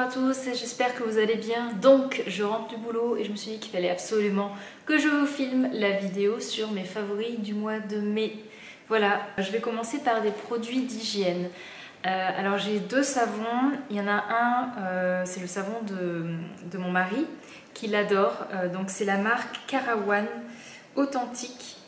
à tous, j'espère que vous allez bien. Donc je rentre du boulot et je me suis dit qu'il fallait absolument que je vous filme la vidéo sur mes favoris du mois de mai. Voilà, je vais commencer par des produits d'hygiène. Alors j'ai deux savons, il y en a un, c'est le savon de mon mari, qu'il adore. Donc c'est la marque Carawan Authentique.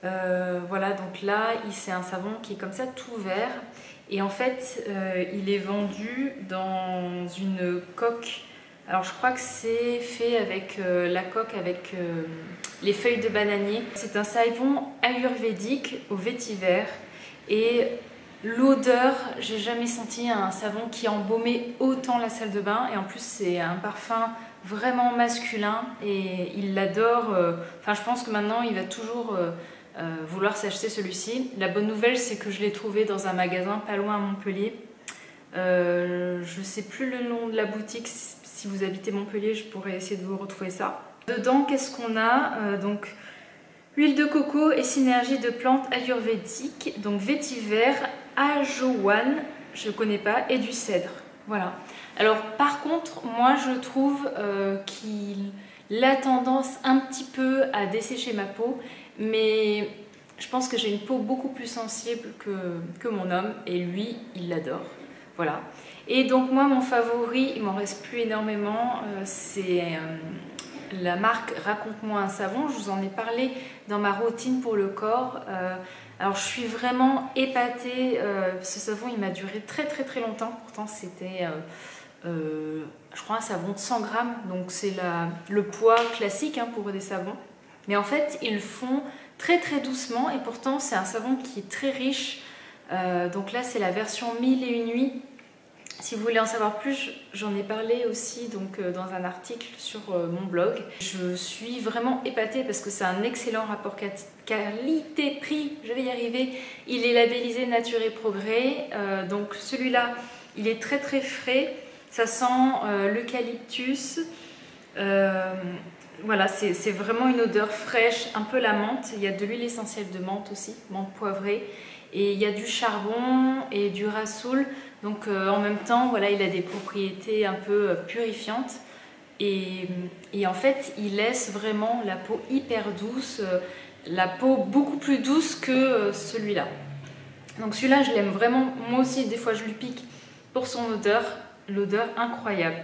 Voilà, donc là c'est un savon qui est comme ça tout vert. Et en fait, il est vendu dans une coque. Alors je crois que c'est fait avec la coque avec les feuilles de bananier. C'est un savon ayurvédique au vétiver. Et l'odeur, j'ai jamais senti un savon qui embaumait autant la salle de bain. Et en plus, c'est un parfum vraiment masculin. Et il l'adore. Enfin, je pense que maintenant, il va toujours vouloir s'acheter celui-ci. La bonne nouvelle, c'est que je l'ai trouvé dans un magasin pas loin à Montpellier. Je sais plus le nom de la boutique. Si vous habitez Montpellier, je pourrais essayer de vous retrouver ça. Dedans, qu'est-ce qu'on a? Donc huile de coco et synergie de plantes ayurvédiques, donc vétiver, ajowan, je ne connais pas, et du cèdre. Voilà. Alors par contre, moi je trouve qu'il a tendance un petit peu à dessécher ma peau, mais je pense que j'ai une peau beaucoup plus sensible que mon homme, et lui, il l'adore. Voilà. Et donc moi, mon favori, il m'en reste plus énormément, c'est la marque Raconte-moi un savon. Je vous en ai parlé dans ma routine pour le corps. Alors je suis vraiment épatée. Ce savon, il m'a duré très longtemps. Pourtant c'était, je crois, un savon de 100 grammes. Donc c'est le poids classique pour des savons. Mais en fait, ils le font très doucement. Et pourtant, c'est un savon qui est très riche. Donc là, c'est la version 1001 nuits. Si vous voulez en savoir plus, j'en ai parlé aussi donc, dans un article sur mon blog. Je suis vraiment épatée parce que c'est un excellent rapport qualité-prix, je vais y arriver. Il est labellisé Nature et Progrès, donc celui-là, il est très frais, ça sent l'eucalyptus. Voilà, c'est vraiment une odeur fraîche, un peu la menthe. Il y a de l'huile essentielle de menthe aussi, menthe poivrée. Et il y a du charbon et du rassoul. Donc en même temps, voilà, il a des propriétés un peu purifiantes. Et en fait, il laisse vraiment la peau hyper douce. La peau beaucoup plus douce que celui-là. Donc celui-là, je l'aime vraiment. Moi aussi, des fois, je lui pique pour son odeur. L'odeur incroyable.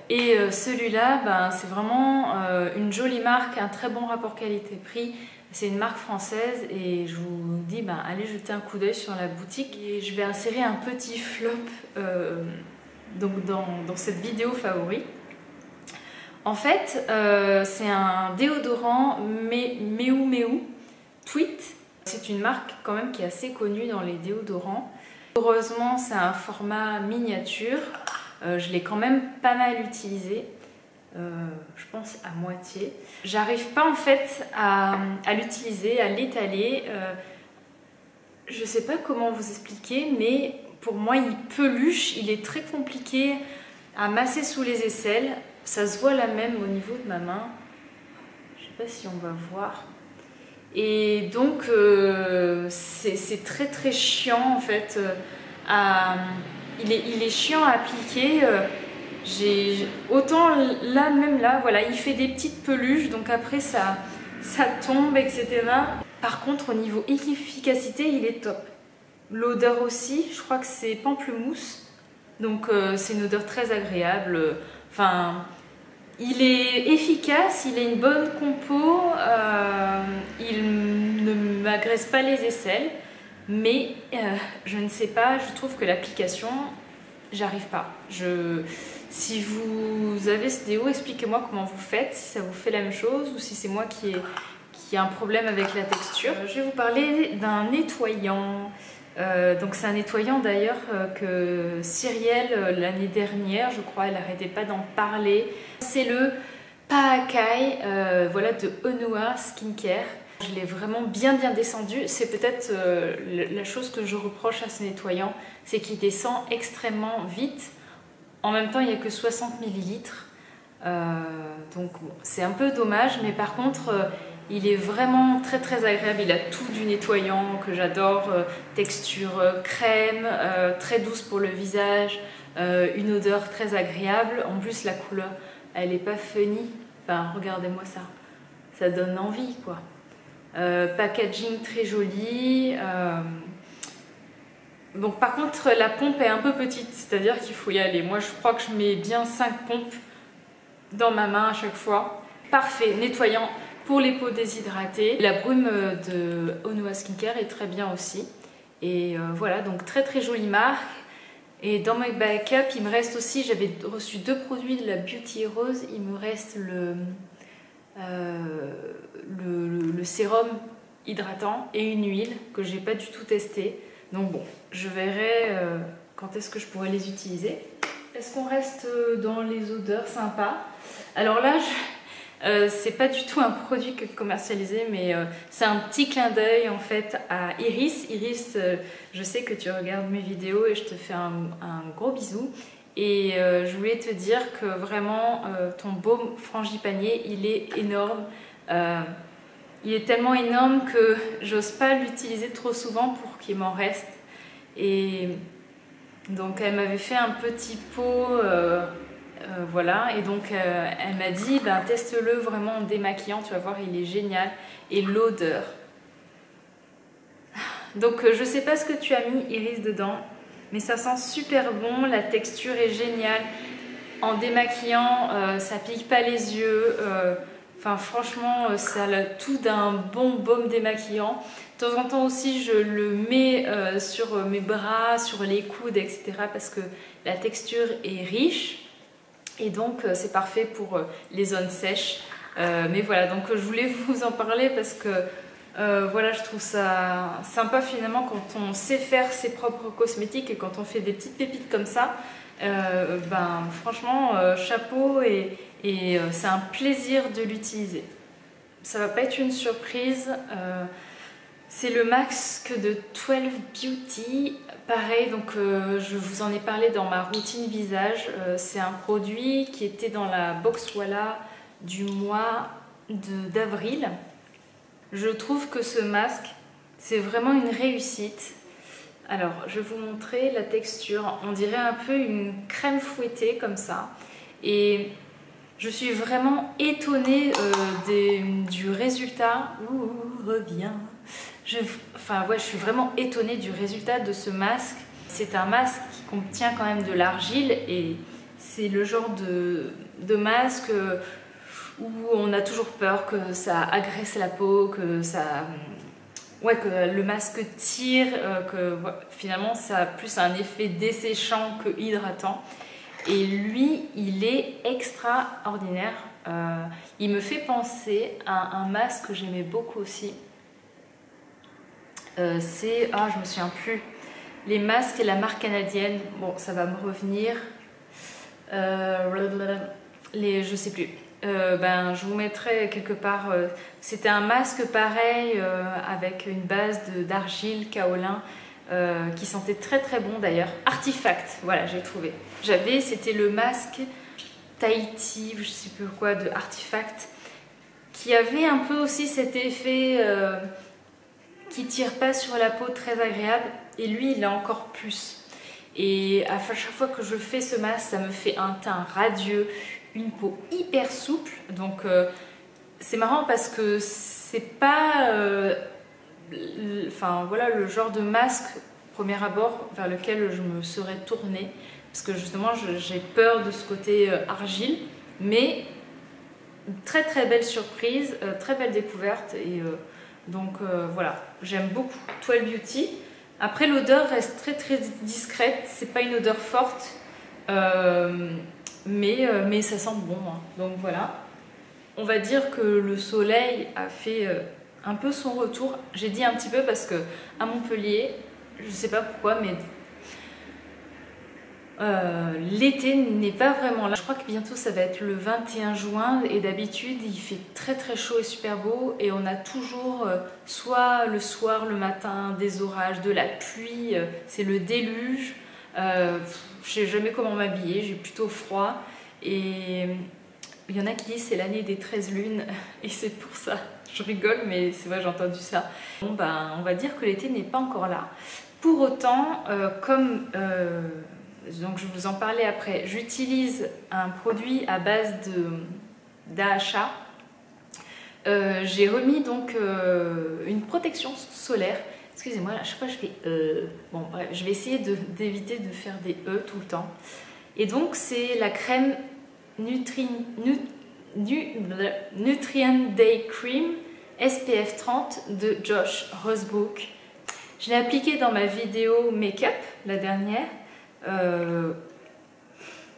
Et celui-là, ben, c'est vraiment une jolie marque, un très bon rapport qualité-prix. C'est une marque française et je vous dis, ben, allez jeter un coup d'œil sur la boutique. Et je vais insérer un petit flop donc dans cette vidéo favori. En fait, c'est un déodorant Meu Tweet. C'est une marque quand même qui est assez connue dans les déodorants. Heureusement, c'est un format miniature. Je l'ai quand même pas mal utilisé. Je pense à moitié. J'arrive pas en fait à l'utiliser, à l'étaler. Je sais pas comment vous expliquer, mais pour moi il peluche, il est très compliqué à masser sous les aisselles. Ça se voit là même au niveau de ma main. Je sais pas si on va voir. Et donc c'est très chiant en fait. Il est chiant à appliquer. Autant là, même là, voilà, il fait des petites peluches, donc après ça tombe, etc. Par contre, au niveau efficacité, il est top. L'odeur aussi, je crois que c'est pamplemousse, donc c'est une odeur très agréable. Enfin, il est efficace, il a une bonne compo, il ne m'agresse pas les aisselles, mais je ne sais pas, je trouve que l'application, j'arrive pas. Si vous avez ce déo, expliquez-moi comment vous faites, si ça vous fait la même chose ou si c'est moi qui ai un problème avec la texture. Je vais vous parler d'un nettoyant. Donc c'est un nettoyant d'ailleurs que Cyrielle, l'année dernière, je crois, elle n'arrêtait pas d'en parler. C'est le Paakai voilà, de Honua Skincare. Je l'ai vraiment bien descendu. C'est peut-être la chose que je reproche à ce nettoyant, c'est qu'il descend extrêmement vite. En même temps, il n'y a que 60 ml. Donc c'est un peu dommage, mais par contre, il est vraiment très agréable. Il a tout du nettoyant que j'adore. Texture crème, très douce pour le visage. une odeur très agréable. En plus la couleur, elle est pas funny. Enfin, regardez-moi ça. Ça donne envie, quoi. Packaging très joli. Bon, par contre, la pompe est un peu petite, c'est-à-dire qu'il faut y aller. Moi, je crois que je mets bien 5 pompes dans ma main à chaque fois. Parfait, nettoyant pour les peaux déshydratées. La brume de Onua Skincare est très bien aussi. Et voilà, donc très très jolie marque. Et dans mes backups, il me reste aussi, j'avais reçu 2 produits de la Beauty Rose. Il me reste le sérum hydratant et une huile que j'ai pas du tout testé. Donc bon, je verrai quand est-ce que je pourrais les utiliser. Est-ce qu'on reste dans les odeurs sympas? Alors là, c'est pas du tout un produit commercialisé, mais c'est un petit clin d'œil en fait à Iris. Iris, je sais que tu regardes mes vidéos et je te fais un gros bisou. Et je voulais te dire que vraiment ton baume frangipanier, il est énorme. Il est tellement énorme que j'ose pas l'utiliser trop souvent pour qu'il m'en reste. Et donc elle m'avait fait un petit pot, voilà. Et donc elle m'a dit, ben, teste-le vraiment en démaquillant, tu vas voir, il est génial. Et l'odeur. Donc je sais pas ce que tu as mis, Iris, dedans. Mais ça sent super bon, la texture est géniale. En démaquillant, ça pique pas les yeux. Enfin, franchement, ça a tout d'un bon baume démaquillant. De temps en temps aussi, je le mets sur mes bras, sur les coudes, etc. Parce que la texture est riche. Et donc, c'est parfait pour les zones sèches. Mais voilà, donc je voulais vous en parler parce que voilà, je trouve ça sympa finalement quand on sait faire ses propres cosmétiques et quand on fait des petites pépites comme ça. Ben, franchement, chapeau et c'est un plaisir de l'utiliser. Ça va pas être une surprise. C'est le masque de 12 Beauty. Pareil, donc je vous en ai parlé dans ma routine visage. C'est un produit qui était dans la box Walla du mois d'avril. Je trouve que ce masque, c'est vraiment une réussite. Alors, je vais vous montrer la texture. On dirait un peu une crème fouettée comme ça. Et je suis vraiment étonnée du résultat. Ouh, reviens. Enfin, ouais, je suis vraiment étonnée du résultat de ce masque. C'est un masque qui contient quand même de l'argile et c'est le genre de masque où on a toujours peur que ça agresse la peau, que ça... Ouais, que le masque tire, que finalement ça a plus un effet desséchant que hydratant. Et lui, il est extraordinaire. Il me fait penser à un masque que j'aimais beaucoup aussi. C'est... Ah, je me souviens plus. Les masques et la marque canadienne. Bon, ça va me revenir. Je sais plus. Ben, je vous mettrai quelque part. C'était un masque pareil avec une base d'argile kaolin qui sentait très très bon d'ailleurs. Artifact, voilà, j'ai trouvé. C'était le masque Tahiti, je sais plus quoi, de Artifact, qui avait un peu aussi cet effet qui tire pas sur la peau, très agréable. Et lui, il a encore plus. Et à chaque fois que je fais ce masque, ça me fait un teint radieux, une peau hyper souple. Donc c'est marrant parce que c'est pas enfin voilà le genre de masque premier abord vers lequel je me serais tournée parce que justement j'ai peur de ce côté argile, mais très très belle surprise, très belle découverte et donc voilà, j'aime beaucoup 12 Beauty. Après, l'odeur reste très très discrète, c'est pas une odeur forte, mais ça sent bon, hein. Donc voilà, on va dire que le soleil a fait un peu son retour. J'ai dit un petit peu parce que à Montpellier, je sais pas pourquoi, mais l'été n'est pas vraiment là. Je crois que bientôt ça va être le 21 juin et d'habitude il fait très très chaud et super beau et on a toujours soit le soir, le matin, des orages, de la pluie, c'est le déluge. Je sais jamais comment m'habiller, j'ai plutôt froid et il y en a qui disent c'est l'année des 13 lunes et c'est pour ça. Je rigole mais c'est vrai, j'ai entendu ça. Bon ben on va dire que l'été n'est pas encore là. Pour autant, comme donc je vais vous en parler après. J'utilise un produit à base d'AHA. J'ai remis donc une protection solaire. Excusez-moi, à chaque fois je fais bon bref, je vais essayer d'éviter de faire des tout le temps. Et donc c'est la crème Nutrient Day Cream SPF 30 de Josh Rosebrook. Je l'ai appliquée dans ma vidéo make-up, la dernière,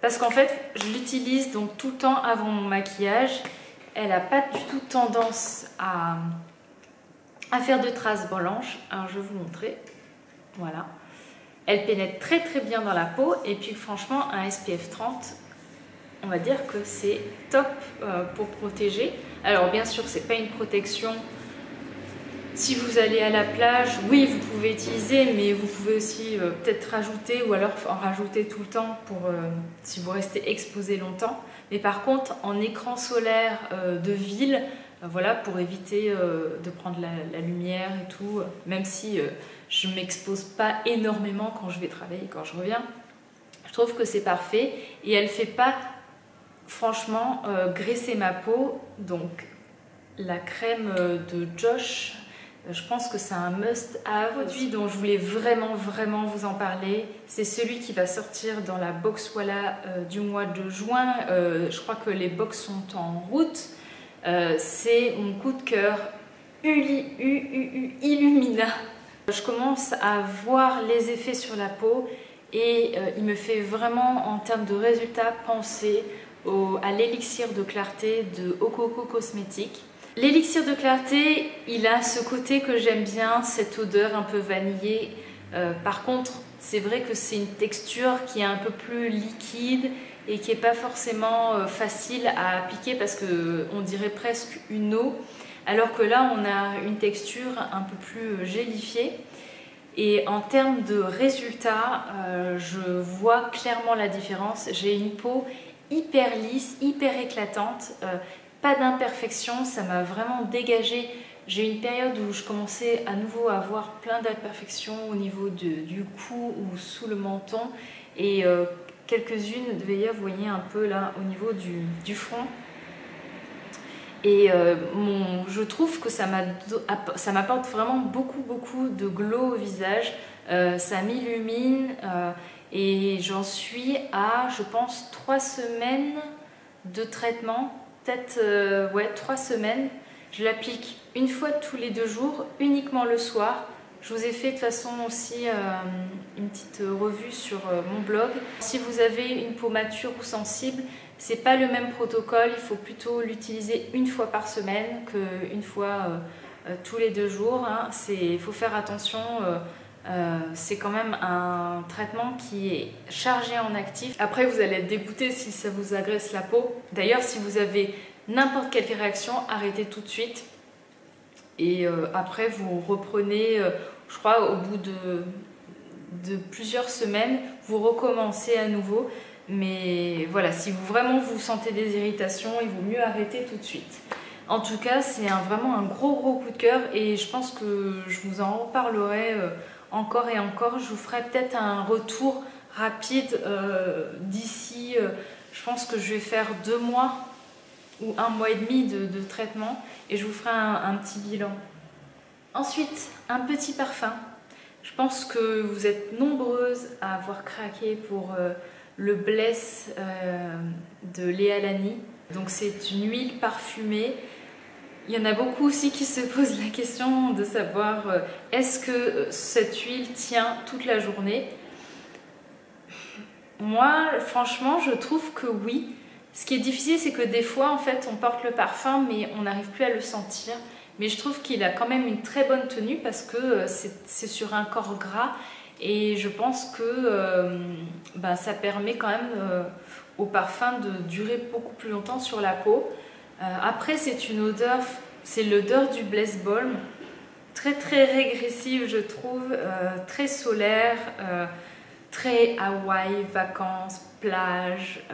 parce qu'en fait je l'utilise donc tout le temps avant mon maquillage. Elle n'a pas du tout tendance à faire de traces blanches. Alors je vais vous montrer. Voilà. Elle pénètre très très bien dans la peau. Et puis franchement, un SPF 30, on va dire que c'est top pour protéger. Alors bien sûr, c'est pas une protection. Si vous allez à la plage, oui, vous pouvez utiliser, mais vous pouvez aussi peut-être rajouter ou alors en rajouter tout le temps pour si vous restez exposé longtemps. Mais par contre, en écran solaire de ville, voilà, pour éviter de prendre la lumière et tout, même si je ne m'expose pas énormément quand je vais travailler, quand je reviens, je trouve que c'est parfait et elle ne fait pas franchement graisser ma peau. Donc la crème de Josh, je pense que c'est un must-have. Le produit dont je voulais vraiment vous en parler, c'est celui qui va sortir dans la box Voilà du mois de juin. Je crois que les box sont en route. C'est mon coup de cœur, Illumina. Je commence à voir les effets sur la peau et il me fait vraiment, en termes de résultats, penser à l'élixir de clarté de Okoko Cosmetics. L'élixir de clarté, il a ce côté que j'aime bien, cette odeur un peu vanillée. Par contre, c'est vrai que c'est une texture qui est un peu plus liquide et qui n'est pas forcément facile à appliquer parce qu'on dirait presque une eau. Alors que là, on a une texture un peu plus gélifiée. Et en termes de résultats, je vois clairement la différence. J'ai une peau hyper lisse, hyper éclatante. Pas d'imperfection, ça m'a vraiment dégagé. J'ai eu une période où je commençais à nouveau à avoir plein d'imperfections au niveau du cou ou sous le menton et quelques-unes, d'ailleurs vous voyez un peu là au niveau du front. Et je trouve que ça m'apporte vraiment beaucoup de glow au visage, ça m'illumine et j'en suis à, je pense, 3 semaines de traitement. Peut-être 3 semaines. Je l'applique une fois tous les 2 jours, uniquement le soir. Je vous ai fait de toute façon aussi une petite revue sur mon blog. Si vous avez une peau mature ou sensible, c'est pas le même protocole. Il faut plutôt l'utiliser une fois par semaine qu'une fois tous les 2 jours. Hein. Il faut faire attention. C'est quand même un traitement qui est chargé en actifs. Après, vous allez être dégoûté si ça vous agresse la peau. D'ailleurs, si vous avez n'importe quelle réaction, arrêtez tout de suite. Et après, vous reprenez, je crois, au bout de plusieurs semaines, vous recommencez à nouveau. Mais voilà, si vraiment vous sentez des irritations, il vaut mieux arrêter tout de suite. En tout cas, c'est vraiment un gros coup de cœur et je pense que je vous en reparlerai encore et encore. Je vous ferai peut-être un retour rapide d'ici, je pense que je vais faire 2 mois ou 1 mois et demi de traitement et je vous ferai un petit bilan. Ensuite, un petit parfum. Je pense que vous êtes nombreuses à avoir craqué pour le Bless de Léa Lani. Donc c'est une huile parfumée. Il y en a beaucoup aussi qui se posent la question de savoir est-ce que cette huile tient toute la journée. Moi, franchement, je trouve que oui. Ce qui est difficile, c'est que des fois, en fait, on porte le parfum, mais on n'arrive plus à le sentir. Mais je trouve qu'il a quand même une très bonne tenue parce que c'est sur un corps gras. Et je pense que ça permet quand même au parfum de durer beaucoup plus longtemps sur la peau. Après, c'est une odeur, c'est l'odeur du Bless Balm, très régressive, je trouve, très solaire, très Hawaï, vacances, plage,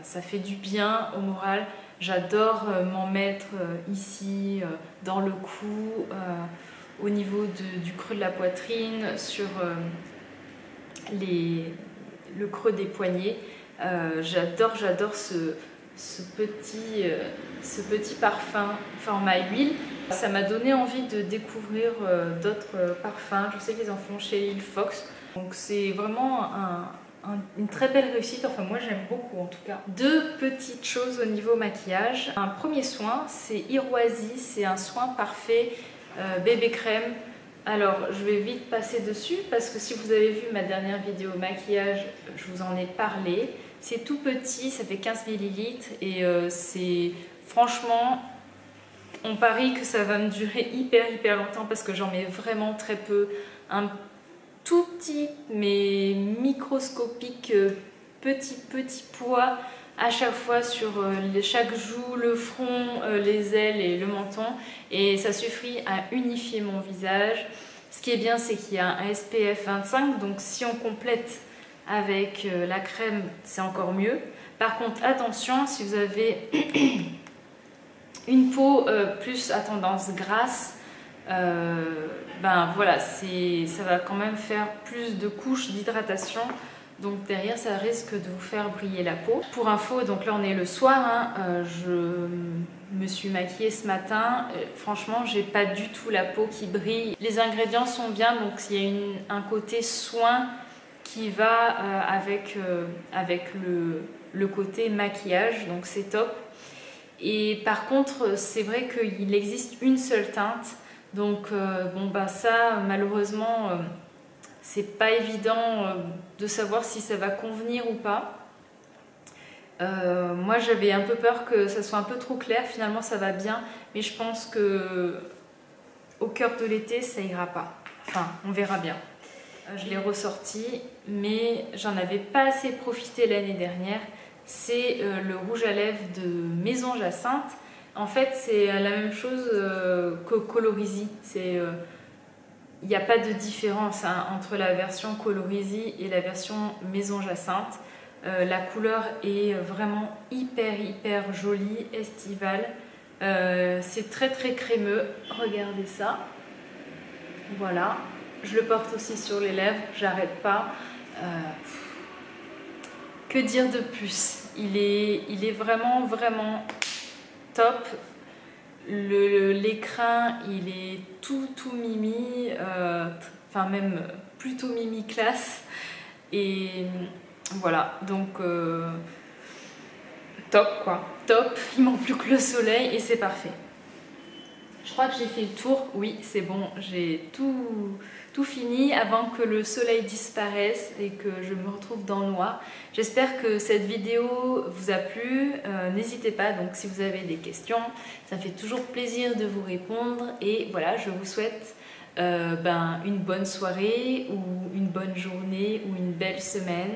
ça fait du bien au moral. J'adore m'en mettre ici, dans le cou, au niveau du creux de la poitrine, sur le creux des poignets. J'adore ce petit parfum format huile. Ça m'a donné envie de découvrir d'autres parfums. Je sais qu'ils en font chez Lil Fox. Donc c'est vraiment une très belle réussite. Enfin moi j'aime beaucoup en tout cas. Deux petites choses au niveau maquillage. Un premier soin, c'est Iroisi. C'est un soin parfait bébé crème. Alors je vais vite passer dessus parce que si vous avez vu ma dernière vidéo maquillage, je vous en ai parlé. C'est tout petit, ça fait 15 ml et c'est franchement, on parie que ça va me durer hyper longtemps parce que j'en mets vraiment très peu. Un tout petit mais microscopique petit poids à chaque fois sur chaque joue, le front, les ailes et le menton, et ça suffit à unifier mon visage. Ce qui est bien, c'est qu'il y a un SPF 25, donc si on complète avec la crème, c'est encore mieux. Par contre, attention, si vous avez une peau plus à tendance grasse, ben voilà, ça va quand même faire plus de couches d'hydratation. Donc derrière, ça risque de vous faire briller la peau. Pour info, donc là on est le soir, hein, je me suis maquillée ce matin. Franchement, j'ai pas du tout la peau qui brille. Les ingrédients sont bien, donc il y a un côté soin qui va avec le côté maquillage, donc c'est top. Et par contre, c'est vrai qu'il existe une seule teinte, donc bon bah ça malheureusement c'est pas évident de savoir si ça va convenir ou pas. Moi j'avais un peu peur que ça soit un peu trop clair, finalement ça va bien, mais je pense que au cœur de l'été ça ira pas. Enfin, on verra bien. Je l'ai ressorti, mais j'en avais pas assez profité l'année dernière. C'est le rouge à lèvres de Maison Jacinthe. En fait, c'est la même chose que Colorisy. Il n'y a pas de différence hein, entre la version Colorisy et la version Maison Jacinthe. La couleur est vraiment hyper jolie, estivale. C'est très crémeux. Regardez ça. Voilà. Je le porte aussi sur les lèvres, j'arrête pas. Que dire de plus? Il est vraiment top. L'écrin, il est tout mimi, enfin même plutôt mimi classe. Et voilà, donc top quoi, top. Il manque plus que le soleil et c'est parfait. Je crois que j'ai fait le tour, oui c'est bon, j'ai tout fini avant que le soleil disparaisse et que je me retrouve dans le noir. J'espère que cette vidéo vous a plu, n'hésitez pas donc si vous avez des questions, ça me fait toujours plaisir de vous répondre et voilà, je vous souhaite une bonne soirée ou une bonne journée ou une belle semaine.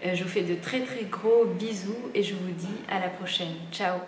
Je vous fais de très gros bisous et je vous dis à la prochaine. Ciao!